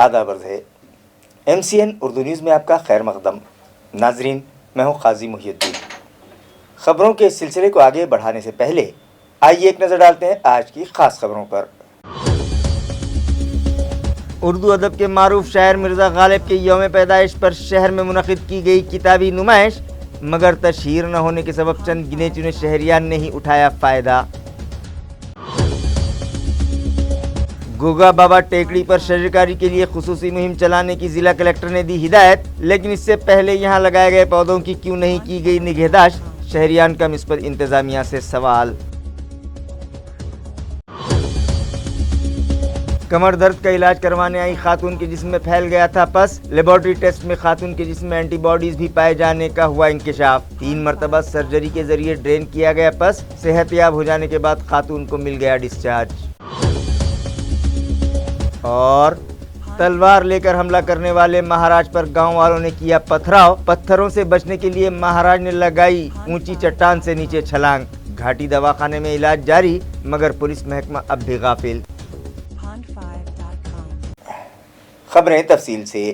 आदाब अर्ज़ है। MCN उर्दू न्यूज़ में आपका खैर मक़दम। नाजरीन, मैं हूँ क़ाज़ी मुहियुद्दीन। ख़बरों के सिलसिले को आगे बढ़ाने से पहले आइए एक नज़र डालते हैं आज की ख़ास ख़बरों पर। उर्दू अदब के मारूफ शायर मिर्ज़ा गालिब के यौम पैदाइश पर शहर में मुनक़िद की गई किताबी नुमाइश, मगर तशहीर न होने के सबब चंद गिने चुने शहरियान ने ही उठाया फ़ायदा। गोगा बाबा टेकड़ी पर शजरकारी के लिए खुसूसी मुहिम चलाने की ज़िला कलेक्टर ने दी हिदायत, लेकिन इससे पहले यहाँ लगाए गए पौधों की क्यों नहीं की गई निगहदाश्त, शहरियान का इस पर इंतज़ामिया से सवाल। कमर दर्द का इलाज करवाने आई खातून के जिस्म में फैल गया था पस, लेबॉर्ट्री टेस्ट में खातून के जिस्म में एंटीबॉडीज भी पाए जाने का हुआ इंकिशाफ। 3 मरतबा सर्जरी के जरिए ड्रेन किया गया पस, सेहतयाब हो जाने के बाद खातून को मिल गया डिस्चार्ज। और तलवार लेकर हमला करने वाले महाराज पर गांव वालों ने किया पथराव, पत्थरों से बचने के लिए महाराज ने लगाई ऊंची चट्टान से नीचे छलांग। घाटी दवाखाने में इलाज जारी, मगर पुलिस महकमा अब भी गाफिल। खबरें तफसील से।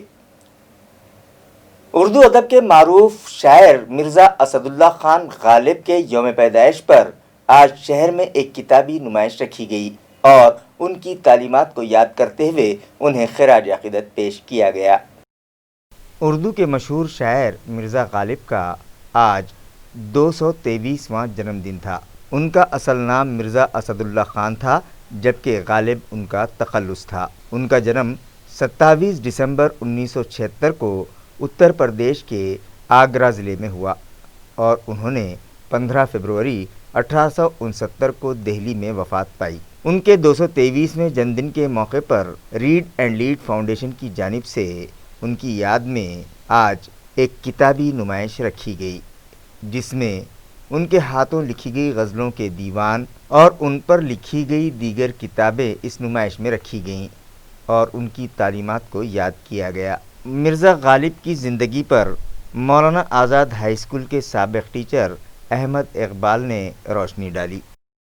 उर्दू अदब के मारूफ शायर मिर्ज़ा असदुल्ला खान गालिब के यौम पैदाइश पर आज शहर में एक किताबी नुमाइश रखी गई और उनकी तालीमात को याद करते हुए उन्हें खिराज अक़ीदत पेश किया गया। उर्दू के मशहूर शायर मिर्ज़ा गालिब का आज 223वां जन्मदिन था। उनका असल नाम मिर्ज़ा असदुल्ला खान था, जबकि गालिब उनका तख़ल्लुस था। उनका जन्म 27 दिसंबर 1976 को उत्तर प्रदेश के आगरा ज़िले में हुआ और उन्होंने 15 फरवरी 1869 को दिल्ली में वफ़ात पाई। उनके 223वें जन्मदिन के मौके पर रीड एंड लीड फाउंडेशन की जानिब से उनकी याद में आज एक किताबी नुमाइश रखी गई, जिसमें उनके हाथों लिखी गई गज़लों के दीवान और उन पर लिखी गई दीगर किताबें इस नुमाइश में रखी गईं और उनकी तालीमात को याद किया गया। मिर्ज़ा गालिब की ज़िंदगी पर मौलाना आज़ाद हाई स्कूल के साबिक़ टीचर अहमद इकबाल ने रोशनी डाली।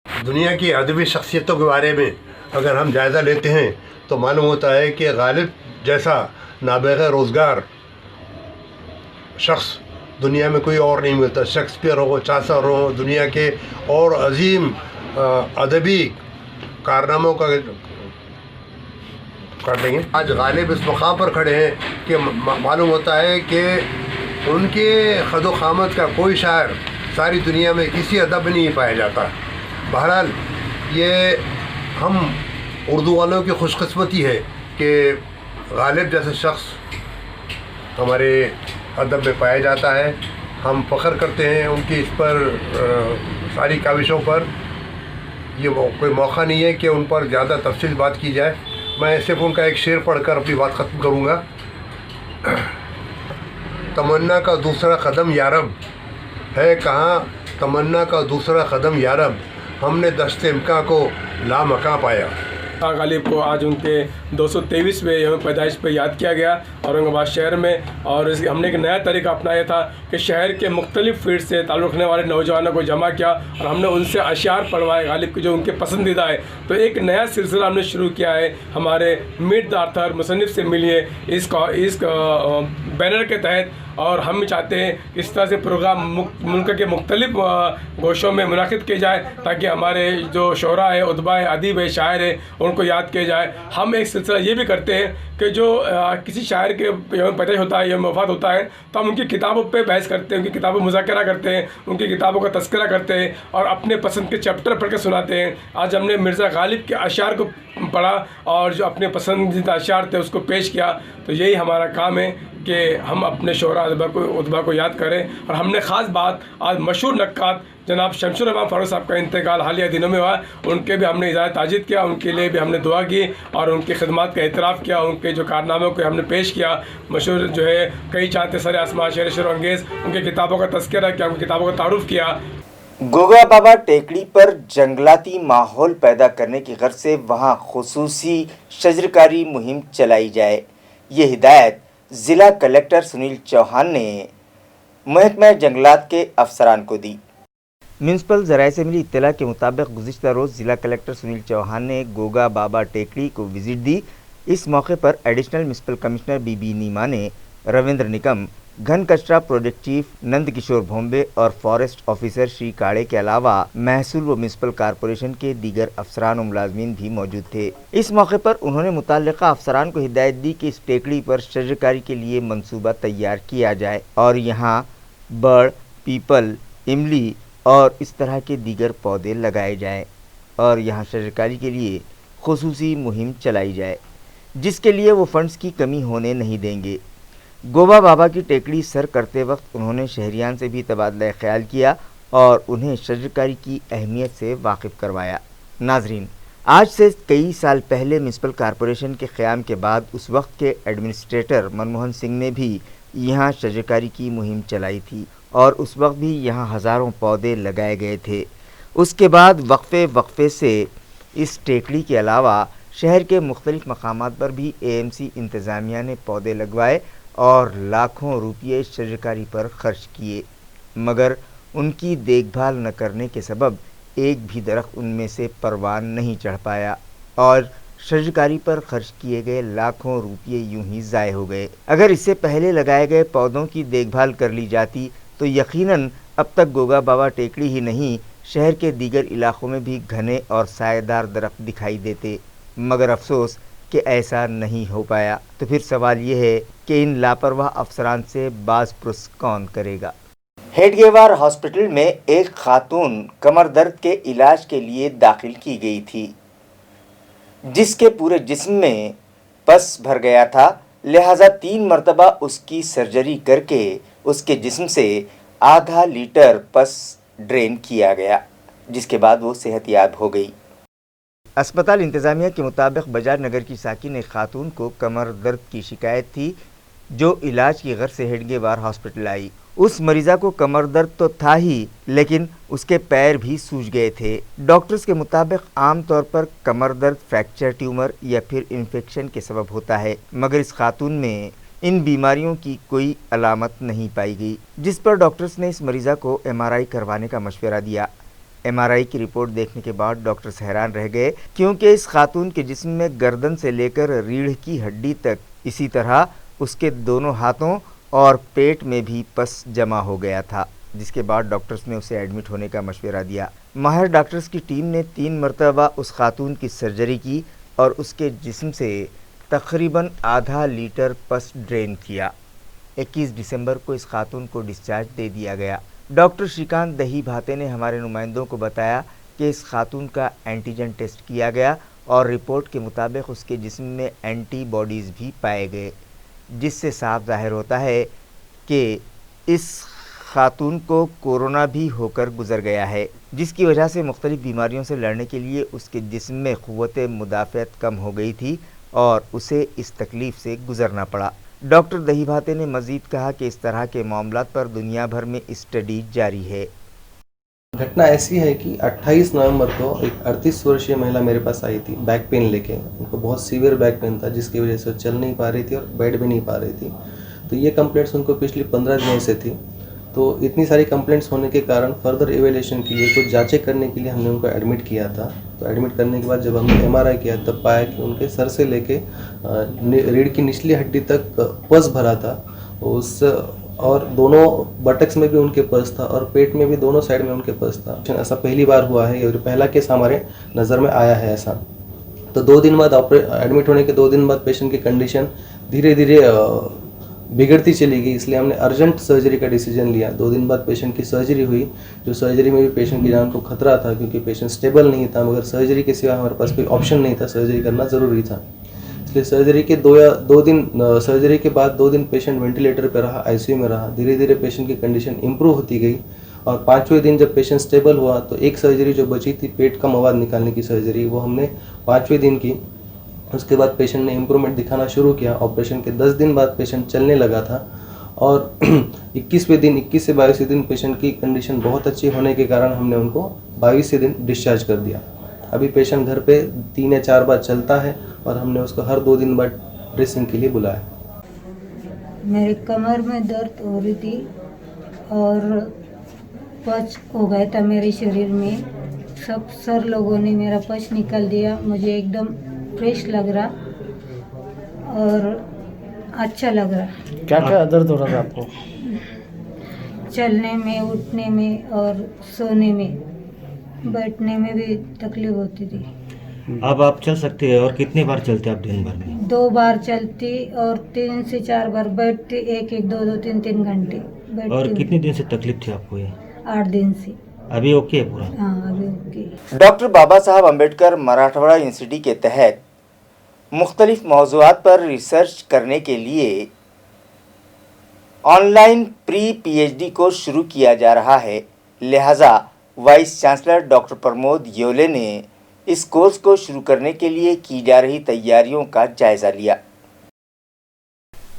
दुनिया की अदबी शख्सियतों के बारे में अगर हम जायज़ा लेते हैं तो मालूम होता है कि गालिब जैसा नाबग़ रोज़गार शख्स दुनिया में कोई और नहीं मिलता। शेक्सपियर हो, चासर हो, दुनिया के और अजीम अदबी कारनामों का कर देंगे। आज गालिब इस मकाम पर खड़े हैं कि मालूम होता है कि उनके खदो ख़ामत का कोई शायर सारी दुनिया में किसी अदब में नहीं पाया जाता। बहरहाल ये हम उर्दू वालों की खुशकिस्मती है कि गालिब जैसे शख्स हमारे अदब में पाया जाता है। हम फ़ख्र करते हैं उनकी इस पर सारी काविशों पर। ये कोई मौका नहीं है कि उन पर ज़्यादा तफसील बात की जाए। मैं सिर्फ उनका एक शेर पढ़कर अपनी बात ख़त्म करूँगा। तमन्ना का दूसरा कदम यारब है कहाँ, तमन्ना का दूसरा कदम यारब, हमने दस्ते इम्कां को लामकां पाया। गालिब को आज उनके 223वें यौम पैदाइश पर याद किया गया औरंगाबाद शहर में। और हमने एक नया तरीका अपनाया था कि शहर के मुख्तलिफ़ फील्ड से ताल्लुक़ रखने वाले नौजवानों को जमा किया और हमने उनसे अशार पढ़वाए गालिब के जो उनके पसंदीदा है। तो एक नया सिलसिला हमने शुरू किया है हमारे मीट द आर्थर मुसन्निफ़ से मिलिए इस बैनर के तहत। और हम चाहते हैं इस तरह से प्रोग्राम मुल्क के मुख्तलिफ़ गोशों में मुनाक़िद किए जाए ताकि हमारे जो शोरा है, उदबा है, अदीब है, शायर है, उनको याद किया जाए। हम एक सिलसिला ये भी करते हैं कि जो किसी शायर के यौम पैदाइश होता है, यौम वफ़ात होता है, तो हम उनकी किताबों पे बहस करते हैं, उनकी किताबों मुज़ाकरा करते हैं, उनकी किताबों का तज़किरा करते हैं और अपने पसंद के चैप्टर पढ़ के सुनाते हैं। आज हमने मिर्ज़ा गालिब के अशार को पढ़ा और जो अपने पसंदीदा अशार थे उसको पेश किया। तो यही हमारा काम है कि हम अपने शोरा उदबा को याद करें। और हमने ख़ास बात आज मशहूर नक्कात जनाब शमशुर रहमान फारूक साहब का इंतकाल हालिया दिनों में हुआ, उनके भी हमने इज़ाज़त ताजीद किया, उनके लिए भी हमने दुआ की और उनकी खिदमत का एतराफ़ किया, उनके जो कारनामों को हमने पेश किया। मशहूर जो है कई चाहते सर आसमां शेर शर अंगेज़ उनकी किताबों का तज़किरा किया, उनकी किताबों का तारुफ़ किया। गोगा बाबा टेकड़ी पर जंगलाती माहौल पैदा करने की गर्ज से वहाँ खुसूसी शजरकारी मुहिम चलाई जाए, ये हिदायत ज़िला कलेक्टर सुनील चौहान ने महकमा जंगलात के अफसरान को दी। म्यूनसिपल ज़राए से मिली इत्तला के मुताबिक गुज़िश्ता रोज़ ज़िला कलेक्टर सुनील चौहान ने गोगा बाबा टेकड़ी को विज़िट दी इस मौके पर एडिशनल म्युनिसिपल कमिश्नर बीबी नीमा ने रविंद्र निकम, घन कचरा प्रोजेक्ट चीफ नंद किशोर भोंबे और फॉरेस्ट ऑफिसर श्री काड़े के अलावा महसूल व म्युनिसिपल कॉरपोरेशन के दीगर अफसरान और मुलाजमीन भी मौजूद थे। इस मौके पर उन्होंने मुताल्लिका अफसरान को हिदायत दी कि इस टेकड़ी पर शजरकारी के लिए मंसूबा तैयार किया जाए और यहाँ बड़, पीपल, इमली और इस तरह के दीगर पौधे लगाए जाएं और यहाँ शजरकारी के लिए खुसूसी मुहिम चलाई जाए, जिसके लिए वो फंड्स की कमी होने नहीं देंगे। गोबा बाबा की टेकड़ी सर करते वक्त उन्होंने शहरियान से भी तबादला ख्याल किया और उन्हें शजरकारी की अहमियत से वाकिफ़ करवाया। नाजरीन, आज से कई साल पहले म्युनिसिपल कॉरपोरेशन के क़याम के बाद उस वक्त के एडमिनिस्ट्रेटर मनमोहन सिंह ने भी यहाँ शजरकारी की मुहिम चलाई थी और उस वक्त भी यहाँ हज़ारों पौधे लगाए गए थे। उसके बाद वक्फे से इस टेकड़ी के अलावा शहर के मुख्तलिफ मकामात पर भी एएमसी इंतज़ामिया ने पौधे लगवाए और लाखों रुपये शजरकारी पर खर्च किए, मगर उनकी देखभाल न करने के सबब एक भी दरख्त उनमें से परवान नहीं चढ़ पाया और शजरकारी पर खर्च किए गए लाखों रुपये यूं ही ज़ाय हो गए। अगर इससे पहले लगाए गए पौधों की देखभाल कर ली जाती तो यकीनन अब तक गोगा बाबा टेकड़ी ही नहीं, शहर के दीगर इलाकों में भी घने और सायेदार दरख्त दिखाई देते, मगर अफसोस कि ऐसा नहीं हो पाया। तो फिर सवाल ये है कि इन लापरवाह अफसरान से बाज़ पुरस कौन करेगा। हेडगेवार हॉस्पिटल में एक खातून कमर दर्द के इलाज के लिए दाखिल की गई थी, जिसके पूरे जिस्म में पस भर गया था, लिहाजा 3 मरतबा उसकी सर्जरी करके उसके जिस्म से आधा लीटर पस ड्रेन किया गया, जिसके बाद वो सेहतयाब हो गई। अस्पताल इंतज़ामिया के मुताबिक बाजार नगर की साकिन एक खातून को कमर दर्द की शिकायत थी, जो इलाज की गर्ज से हेडगेवार हॉस्पिटल आई। उस मरीज़ा को कमर दर्द तो था ही, लेकिन उसके पैर भी सूज गए थे। डॉक्टर्स के मुताबिक आम तौर पर कमर दर्द फ्रैक्चर ट्यूमर या फिर इन्फेक्शन के सबब होता है, मगर इस खातून में इन बीमारियों की कोई अलामत नहीं पाई गई, जिस पर डॉक्टर्स ने इस मरीज़ा को MRI करवाने का मशवरा दिया। MRI की रिपोर्ट देखने के बाद डॉक्टर्स हैरान रह गए, क्योंकि इस खातून के जिस्म में गर्दन से लेकर रीढ़ की हड्डी तक, इसी तरह उसके दोनों हाथों और पेट में भी पस जमा हो गया था, जिसके बाद डॉक्टर्स ने उसे एडमिट होने का मशवरा दिया। माहिर डॉक्टर्स की टीम ने 3 मरतबा उस खातून की सर्जरी की और उसके जिस्म से तकरीबन आधा लीटर पस ड्रेन किया। 21 दिसंबर को इस खातून को डिस्चार्ज दे दिया गया। डॉक्टर श्रीकांत दही भाते ने हमारे नुमाइंदों को बताया कि इस खातून का एंटीजन टेस्ट किया गया और रिपोर्ट के मुताबिक उसके जिस्म में एंटीबॉडीज़ भी पाए गए, जिससे साफ जाहिर होता है कि इस खातून को कोरोना भी होकर गुजर गया है, जिसकी वजह से मुख्तलिफ बीमारियों से लड़ने के लिए उसके जिस्म में क़ुव्वत मुदाफ़अत कम हो गई थी और उसे इस तकलीफ़ से गुजरना पड़ा। डॉक्टर दही भाते ने मज़ीद कहा कि इस तरह के मामलात पर दुनिया भर में स्टडी जारी है। घटना ऐसी है कि 28 नवंबर को एक 38 वर्षीय महिला मेरे पास आई थी बैक पेन लेके। उनको बहुत सीवियर बैक पेन था, जिसकी वजह से चल नहीं पा रही थी और बैठ भी नहीं पा रही थी। तो ये कंप्लेंट्स उनको पिछली 15 दिनों से थी। तो इतनी सारी कंप्लेंट्स होने के कारण फर्दर एवेल्यूएशन के लिए कुछ जांचें करने के लिए हमने उनको एडमिट किया था। तो एडमिट करने के बाद जब हमने MRI किया तब पाया कि उनके सर से लेके रीढ़ की निचली हड्डी तक पस भरा था, उस और दोनों बटक्स में भी उनके पस था और पेट में भी दोनों साइड में उनके पस था। ऐसा पहली बार हुआ है, ये पहला केस हमारे नज़र में आया है ऐसा। तो 2 दिन बाद एडमिट होने के 2 दिन बाद पेशेंट की कंडीशन धीरे धीरे बिगड़ती चली गई, इसलिए हमने अर्जेंट सर्जरी का डिसीजन लिया। 2 दिन बाद पेशेंट की सर्जरी हुई, जो सर्जरी में भी पेशेंट की जान को खतरा था, क्योंकि पेशेंट स्टेबल नहीं था, मगर सर्जरी के सिवा हमारे पास कोई ऑप्शन नहीं था, सर्जरी करना ज़रूरी था। इसलिए सर्जरी के 2 दिन सर्जरी के बाद 2 दिन पेशेंट वेंटिलेटर पर रहा, ICU में रहा। धीरे धीरे पेशेंट की कंडीशन इंप्रूव होती गई और 5वें दिन जब पेशेंट स्टेबल हुआ तो एक सर्जरी जो बची थी पेट का मवाद निकालने की सर्जरी, वो हमने 5वें दिन की। उसके बाद पेशेंट ने इम्प्रूवमेंट दिखाना शुरू किया। ऑपरेशन के 10 दिन बाद पेशेंट चलने लगा था और 21 से 22वें दिन पेशेंट की कंडीशन बहुत अच्छी होने के कारण हमने उनको 22वें दिन डिस्चार्ज कर दिया। अभी पेशेंट घर पे 3 या 4 बार चलता है और हमने उसको हर 2 दिन बाद ड्रेसिंग के लिए बुलाया। मेरे कमर में दर्द हो रही थी और पच हो गया था मेरे शरीर में। सब सर लोगों ने मेरा पच निकाल दिया, मुझे एकदम फ्रेश लग रहा और अच्छा लग रहा, क्या क्या दर्द हो रहा था आपको? चलने में, उठने में और सोने में, बैठने में भी तकलीफ होती थी। अब आप चल सकते हैं? और कितनी बार चलते हैं आप दिन भर में? 2 बार चलती और 3 से 4 बार बैठती, 1-1, 2-2, 3-3 घंटे बैठती और हूँ। कितने दिन से तकलीफ थी आपको ये? 8 दिन से। अभी ओके है पूरा? हाँ, अभी ओके। डॉक्टर बाबा साहब अम्बेडकर मराठवाड़ा यूनिवर्सिटी के तहत मुख्तलिफ मौज़ूआत पर रिसर्च करने के लिए ऑनलाइन प्री पीएचडी कोर्स शुरू किया जा रहा है। लिहाजा वाइस चांसलर डॉक्टर प्रमोद योले ने इस कोर्स को शुरू करने के लिए की जा रही तैयारियों का जायज़ा लिया।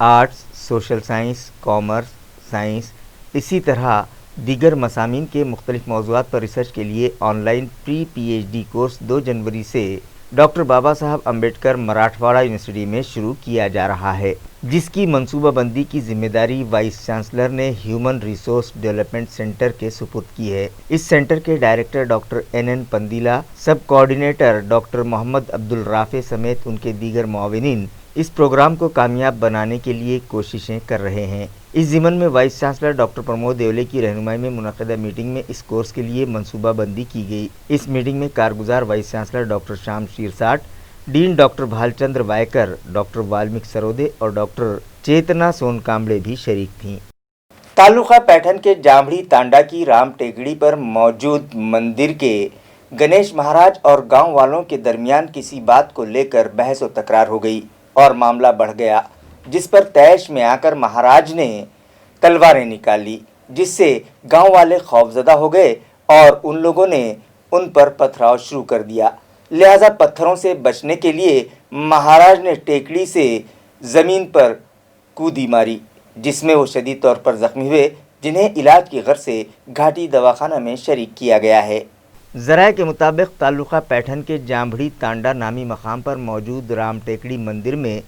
Arts, social science, commerce, science, इसी तरह दीगर मसामीन के मुख्तलिफ मौज़ूआत पर रिसर्च के लिए ऑनलाइन प्री पीएचडी कोर्स 2 जनवरी से डॉक्टर बाबा साहब अम्बेडकर मराठवाड़ा यूनिवर्सिटी में शुरू किया जा रहा है, जिसकी मंसूबाबंदी की जिम्मेदारी वाइस चांसलर ने ह्यूमन रिसोर्स डेवलपमेंट सेंटर के सुपुर्द की है। इस सेंटर के director doctor NN Pandila, sub coordinator doctor Mohammad Abdul Rafe समेत उनके दीगर मुआविनीन इस प्रोग्राम को कामयाब बनाने के लिए कोशिशें कर रहे हैं। इस ज़िमन में वाइस चांसलर डॉक्टर प्रमोद योले की रहनुमाई में मुनक़दा मीटिंग में इस कोर्स के लिए मनसूबाबंदी की गई। इस मीटिंग में कारगुजार vice chancellor doctor Shyam Shirsat, dean doctor Bhalchandra Waykar, doctor Valmiki Sarode और डॉक्टर चेतना सोनकांबड़े भी शरीक थीं। तालुका पैठन के जामड़ी तांडा की राम टेकड़ी पर मौजूद मंदिर के गणेश महाराज और गांव वालों के दरमियान किसी बात को लेकर बहस व तकरार हो गई और मामला बढ़ गया, जिस पर तैश में आकर महाराज ने तलवारें निकाली, जिससे गांव वाले खौफजदा हो गए और उन लोगों ने उन पर पथराव शुरू कर दिया। लिहाजा पत्थरों से बचने के लिए महाराज ने टेकड़ी से ज़मीन पर कूदी मारी, जिसमें वो शदीद तौर पर ज़ख्मी हुए, जिन्हें इलाज की गर्ज से घाटी दवाखाना में शरीक किया गया है। ज़राए के मुताबिक तालुका पैठन के जामड़ी तांडा नामी मकाम पर मौजूद राम टेकड़ी मंदिर में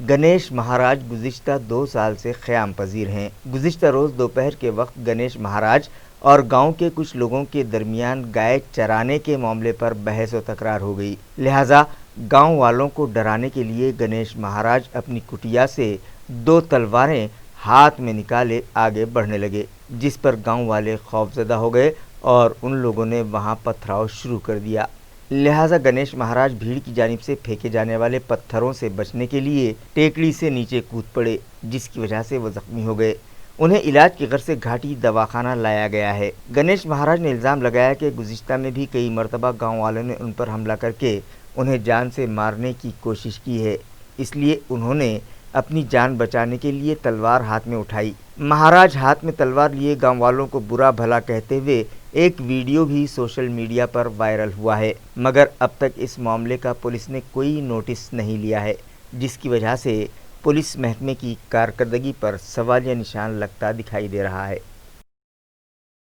गणेश महाराज गुज़िश्ता 2 साल से क़याम पजीर हैं। गुज़िश्ता रोज़ दोपहर के वक्त गणेश महाराज और गांव के कुछ लोगों के दरमियान गाय चराने के मामले पर बहस व तकरार हो गई। लिहाजा गांव वालों को डराने के लिए गणेश महाराज अपनी कुटिया से 2 तलवारें हाथ में निकाले आगे बढ़ने लगे, जिस पर गांव वाले खौफजदा हो गए और उन लोगों ने वहां पथराव शुरू कर दिया। लिहाजा गणेश महाराज भीड़ की जानिब से फेंके जाने वाले पत्थरों से बचने के लिए टेकड़ी से नीचे कूद पड़े, जिसकी वजह से वो ज़ख्मी हो गए। उन्हें इलाज की गर्ज से घाटी दवाखाना लाया गया है। गणेश महाराज ने इल्ज़ाम लगाया कि गुज़िश्ता में भी कई मरतबा गाँव वालों ने उन पर हमला करके उन्हें जान से मारने की कोशिश की है, इसलिए उन्होंने अपनी जान बचाने के लिए तलवार हाथ में उठाई। महाराज हाथ में तलवार लिए गांव वालों को बुरा भला कहते हुए एक वीडियो भी सोशल मीडिया पर वायरल हुआ है, मगर अब तक इस मामले का पुलिस ने कोई नोटिस नहीं लिया है, जिसकी वजह से पुलिस महकमे की कारकर्दगी पर सवालिया निशान लगता दिखाई दे रहा है।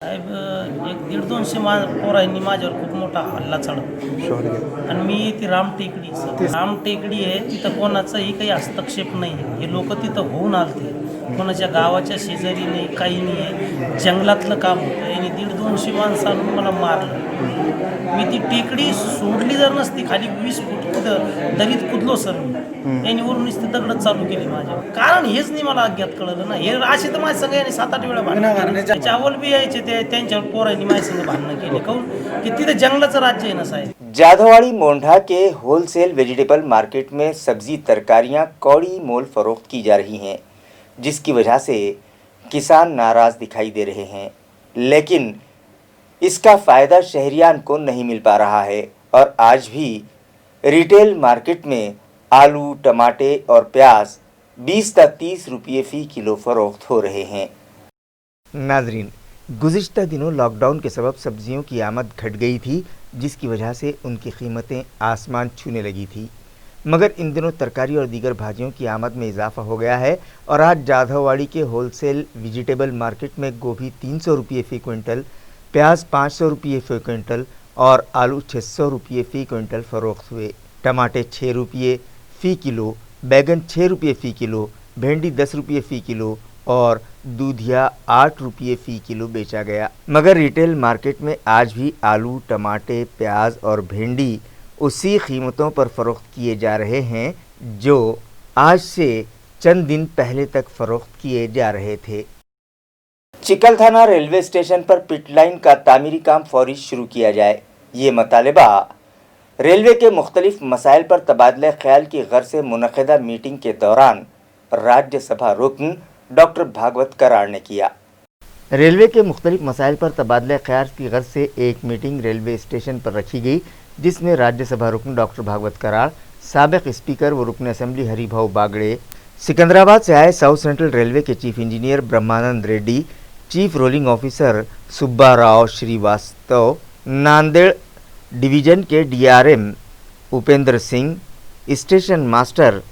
साहेब, 100-150 पोरांनी माझ्यावर खूप मोठा हल्ला चढवला आणि मी ती राम टेकडी आहे, तिथं कोणाचाही काही हस्तक्षेप नाही आहे. हे लोक तिथं होऊन आलते, कोणाच्या गावाच्या शेजारी नाही, काही नाही आहे, जंगलातलं काम होतं. यांनी 150-200 माणसांनी मला मारलं. मी ती टेकडी सोडली जर नसती, खाली 20 फूट दरीत कुदलो सर मी. यांनी वरून नुसती दगडच चालू केली माझ्या. कारण हेच नाही मला अज्ञात कळलं ना. हे असे तर माझ्या सगळ्यांनी 7-8 वेळा भांडणं त्याच्या अव्वल बी यायचे, त्यांच्यावर पोरांनी माझ्या संग भांडणं केली. काहून की तिथं जंगलाचं राज्य आहे ना साहेब. जाधववाड़ी मोंढा के होलसेल वेजिटेबल मार्केट में सब्जी तरकारियां कौड़ी मोल फरोख्त की जा रही हैं, जिसकी वजह से किसान नाराज दिखाई दे रहे हैं, लेकिन इसका फ़ायदा शहरियान को नहीं मिल पा रहा है और आज भी रिटेल मार्केट में आलू, टमाटे और प्याज 20 तक 30 रुपये फ़ी किलो फ़रोख्त हो रहे हैं। नाजरीन, गुज़िश्ता दिनों लॉकडाउन के सबब सब्जियों की आमद घट गई थी, जिसकी वजह से उनकी कीमतें आसमान छूने लगी थी, मगर इन दिनों तरकारी और दीगर भाजियों की आमद में इजाफा हो गया है और आज जाधववाड़ी के होलसेल वेजिटेबल मार्केट में गोभी 300 रुपये फ़ी क्विंटल, प्याज 500 रुपये फ़ी क्विंटल और आलू 600 रुपये फ़ी क्विंटल फ़रोख्त हुए। टमाटे 6 रुपये फ़ी किलो, बैगन 6 रुपये फ़ी किलो, भिंडी 10 रुपये फ़ी किलो और दूधिया 8 रुपये फ़ी किलो बेचा गया। मगर रिटेल मार्केट में आज भी आलू, टमाटे, प्याज और भिंडी उसी कीमतों पर फ़रोख्त किए जा रहे हैं जो आज से चंद दिन पहले तक फरोख्त किए जा रहे थे। चिकल थाना रेलवे स्टेशन पर पिट लाइन का तामीरी काम फौरी शुरू किया जाए, ये मुतालबा रेलवे के मुख्तलिफ मसाइल पर तबादला ख्याल की गर्ज से मुनक़दा मीटिंग के दौरान राज्यसभा रुकन डॉक्टर भागवत कराड़ ने किया। रेलवे के मुख्तलिफ मसाइल पर तबादला ख्याल की गर्ज से एक मीटिंग रेलवे स्टेशन पर रखी गई, जिसमें राज्यसभा रुकन डॉक्टर भागवत कराड़, साबिक स्पीकर व रुकन असम्बली हरिभाऊ बागड़े, सिकंदराबाद से आए साउथ सेंट्रल रेलवे के chief engineer Brahmanand Reddy, chief rolling officer Subba Rao Srivastava, Nanded division के DRM Upendra Singh, station master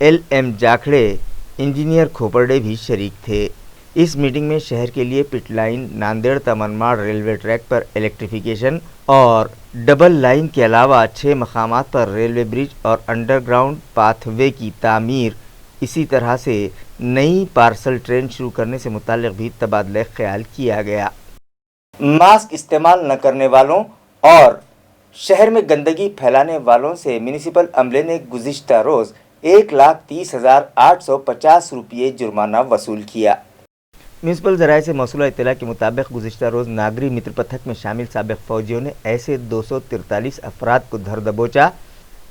LM Jakhade, engineer Khoparde भी शरीक थे। इस मीटिंग में शहर के लिए पिट लाइन, नांदेड़ तमनमाड़ रेलवे ट्रैक पर इलेक्ट्रिफिकेशन और डबल लाइन के अलावा 6 मकामात पर रेलवे ब्रिज और अंडरग्राउंड पाथवे की तामीर, इसी तरह से नई पार्सल ट्रेन शुरू करने से मुताल्लिक़ भी तबादला ख्याल किया गया। मास्क इस्तेमाल न करने वालों और शहर में गंदगी फैलाने वालों से म्यूनिसिपल अमले ने गुज़िश्ता रोज़ 1,30,850 रुपये जुर्माना वसूल किया। म्यूनिसिपल ज़राए से मौसूला इत्तला के मुताबिक गुज़िश्ता रोज़ नागरी मित्र पथक में शामिल साबिक फ़ौजियों ने ऐसे 243 अफराद को धर दबोचा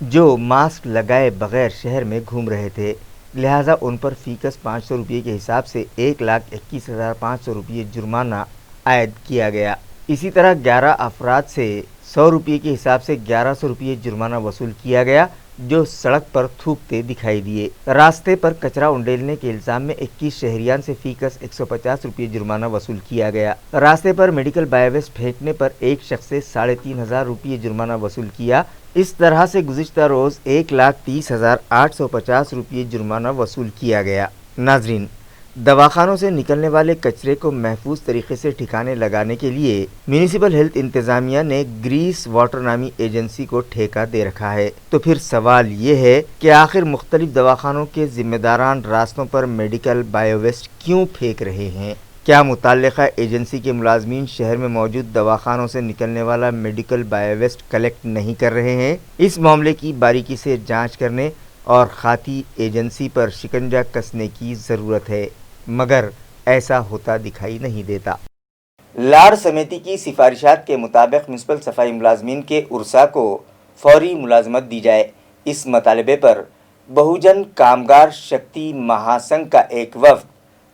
जो मास्क लगाए बगैर शहर में घूम रहे थे, लिहाजा उन पर फ़ीकस 500 रुपये के हिसाब से 1,21,500 रुपये जुर्माना आयद किया गया। इसी तरह 11 अफराद से 100 रुपये के हिसाब से 1100 रुपये जुर्माना वसूल किया गया जो सड़क पर थूकते दिखाई दिए। रास्ते पर कचरा उंडेलने के इल्ज़ाम में 21 शहरियान से फ़ीकस 150 रुपये जुर्माना वसूल किया गया। रास्ते पर मेडिकल बायोवेस्ट फेंकने पर एक शख्स से 3,500 रुपये जुर्माना वसूल किया। इस तरह से गुज़िश्ता रोज़ 1,30,850 रुपये जुर्माना वसूल किया गया। नाजरीन, दवाखानों से निकलने वाले कचरे को महफूज तरीके से ठिकाने लगाने के लिए म्यूनिसिपल हेल्थ इंतज़ामिया ने ग्रीस वाटर नामी एजेंसी को ठेका दे रखा है। तो फिर सवाल ये है कि आखिर मुख्तलिफ दवाखानों के जिम्मेदारान रास्तों पर मेडिकल बायोवेस्ट क्यों फेंक रहे हैं? क्या मुतल्लिक़ा एजेंसी के मुलाजमीन शहर में मौजूद दवाखानों से निकलने वाला मेडिकल बायोवेस्ट कलेक्ट नहीं कर रहे हैं? इस मामले की बारीकी से जाँच करने और खाती एजेंसी पर शिकंजा कसने की ज़रूरत है, मगर ऐसा होता दिखाई नहीं देता। लाड़ समिति की सिफारिशात के मुताबिक म्युनिसिपल सफाई मुलाजमीन के उर्सा को फौरी मुलाजमत दी जाए। इस मुतालबे पर बहुजन कामगार शक्ति महासंघ का एक वफ्द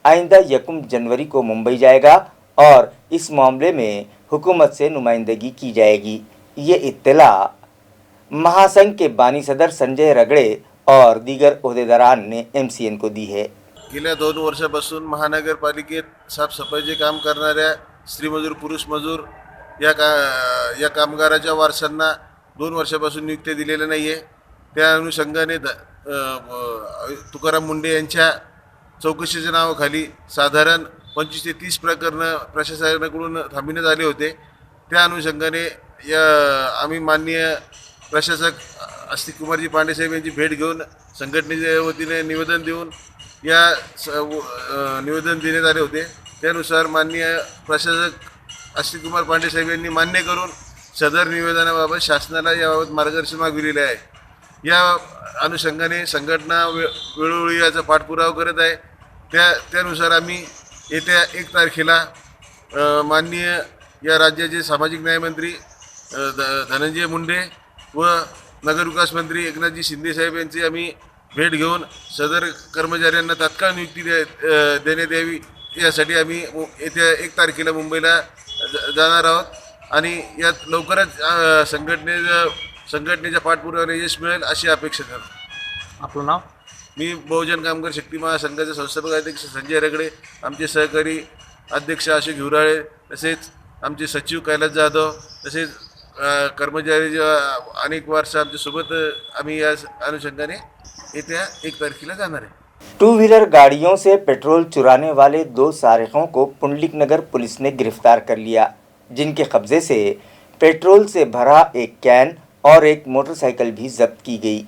आइंदा 1 जनवरी को मुंबई जाएगा और इस मामले में हुकूमत से नुमाइंदगी की जाएगी। ये इत्तला महासंघ के बानी सदर संजय रगड़े और दीगर ओहदेदारान ने MCN को दी है। गेल्या 2 वर्षापासून महानगरपालिकेत साफसफाईचे काम करणाऱ्या स्त्री मजूर, पुरुष मजूर या कामगाराच्या वारसांना 2 वर्षापासून नियुक्ती दिलेल्या नाही आहे। त्या अनुषंगाने तुकाराम मुंडे यांच्या चौकशीच्या नावाखाली साधारण 25 ते 30 प्रकरणं प्रशासनाकडून थांबविण्यात आले होते। त्या अनुषंगाने आम्ही माननीय प्रशासक अस्तिक कुमारजी पांडे साहेब यांची भेट घेऊन संघटनेच्या वतीने निवेदन देऊन निवेदन देण्यात आले होते। त्यानुसार माननीय प्रशासक अस्तिक कुमार पांडे साहेब यांनी मान्य करून सदर निवेदनाबाबत शासनाला याबाबत मार्गदर्शन मागविलेले आहे। या अनुषंगाने संघटना वेळोवेळी याचा पाठपुरावा करत आहे। त्यानुसार आम्ही येत्या 1 तारखेला माननीय या राज्याचे सामाजिक न्याय मंत्री धनंजय मुंडे व नगरविकास मंत्री एकनाथजी शिंदे साहेब यांची आम्ही भेट घेऊन सदर कर्मचाऱ्यांना तात्काळ नियुक्ती देण्यात यावी यासाठी आम्ही येत्या 1 तारखेला मुंबईला जाणार आहोत आणि यात लवकरच संघटनेच्या पाठपुराव्याला यश मिळेल अशी अपेक्षा करतो। आपलं नाव? मी बहुजन कामगार शक्ती महासंघाचे संस्थापक अध्यक्ष संजय रगडे, आमचे सहकारी अध्यक्ष अशोक हिवराळे, तसेच आमचे सचिव कैलास जाधव, तसेच कर्मचारी अनेक वर्ष आमच्यासोबत आम्ही या अनुषंगाने येत्या 1 तारखेला जाणार आहे। 2 व्हीलर गाड़ियों से पेट्रोल चुराने वाले 2 सारिकों को पुंडलिक नगर पुलिस ने गिरफ्तार कर लिया, जिनके कब्जे से पेट्रोल से भरा एक कैन और एक मोटरसाइकिल भी जब्त की गई।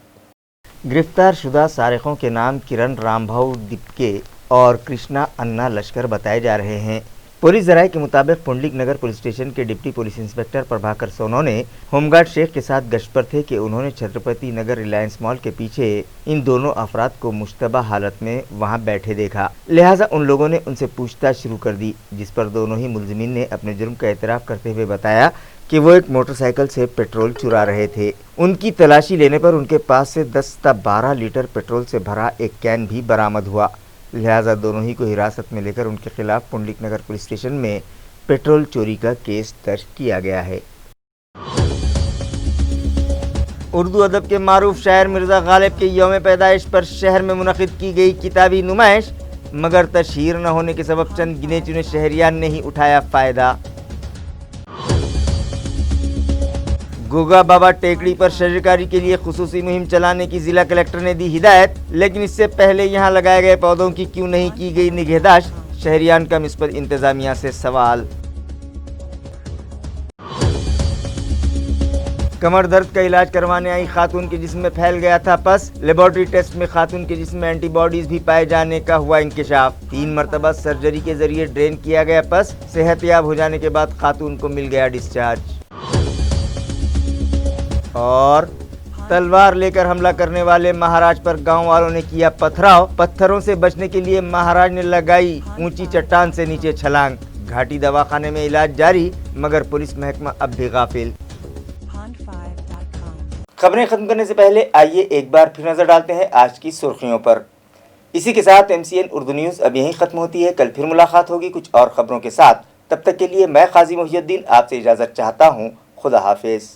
गिरफ्तार शुदा सारिकों के नाम किरण रामभाऊ दिपके और कृष्णा अन्ना लश्कर बताए जा रहे हैं। पुलिस जराये के मुताबिक पुंडलिक नगर पुलिस स्टेशन के deputy police inspector Prabhakar Sonone home guard Shaikh के साथ गश्त पर थे कि उन्होंने छत्रपति नगर रिलायंस मॉल के पीछे इन दोनों अफराद को मुश्तबा हालत में वहां बैठे देखा। लिहाजा उन लोगों ने उनसे पूछताछ शुरू कर दी, जिस पर दोनों ही मुलजिमीन ने अपने जुर्म का एतराफ़ करते हुए बताया कि वो एक मोटरसाइकिल से पेट्रोल चुरा रहे थे। उनकी तलाशी लेने पर उनके पास से 10 से 12 लीटर पेट्रोल से भरा एक कैन भी बरामद हुआ। लिहाजा दोनों ही को हिरासत में लेकर उनके खिलाफ पुंडलिक नगर पुलिस स्टेशन में पेट्रोल चोरी का केस दर्ज किया गया है। उर्दू अदब के मारूफ शायर मिर्ज़ा गालिब के यौम पैदाइश पर शहर में मुनक़िद की गई किताबी नुमाइश, मगर तशहीर न होने के सबब चंद गिने चुने शहरियान ने ही उठाया फ़ायदा। गोगा बाबा टेकड़ी पर शजरकारी के लिए खुसूसी मुहिम चलाने की जिला कलेक्टर ने दी हिदायत, लेकिन इससे पहले यहां लगाए गए पौधों की क्यों नहीं की गई निगहदाश्त, शहरियान का इस पर इंतजामिया से सवाल। कमर दर्द का इलाज करवाने आई खातून के जिस्म में फैल गया था पस, लेबोरेटरी टेस्ट में खातून के जिस्म में एंटीबॉडीज भी पाए जाने का हुआ इंकिशाफ। 3 मरतबा सर्जरी के जरिए ड्रेन किया गया पस, सेहतयाब हो जाने के बाद खातून को मिल गया डिस्चार्ज। और तलवार लेकर हमला करने वाले महाराज पर गांव वालों ने किया पथराव, पत्थरों से बचने के लिए महाराज ने लगाई ऊंची चट्टान से नीचे छलांग। घाटी दवाखाने में इलाज जारी, मगर पुलिस महकमा अब भी गाफिल। खबरें खत्म करने से पहले आइए एक बार फिर नजर डालते हैं आज की सुर्खियों पर। इसी के साथ MCN उर्दू न्यूज़ अब यहीं खत्म होती है। कल फिर मुलाकात होगी कुछ और खबरों के साथ। तब तक के लिए मैं काजी मोहिउद्दीन आपसे इजाज़त चाहता हूँ। खुदा हाफिज।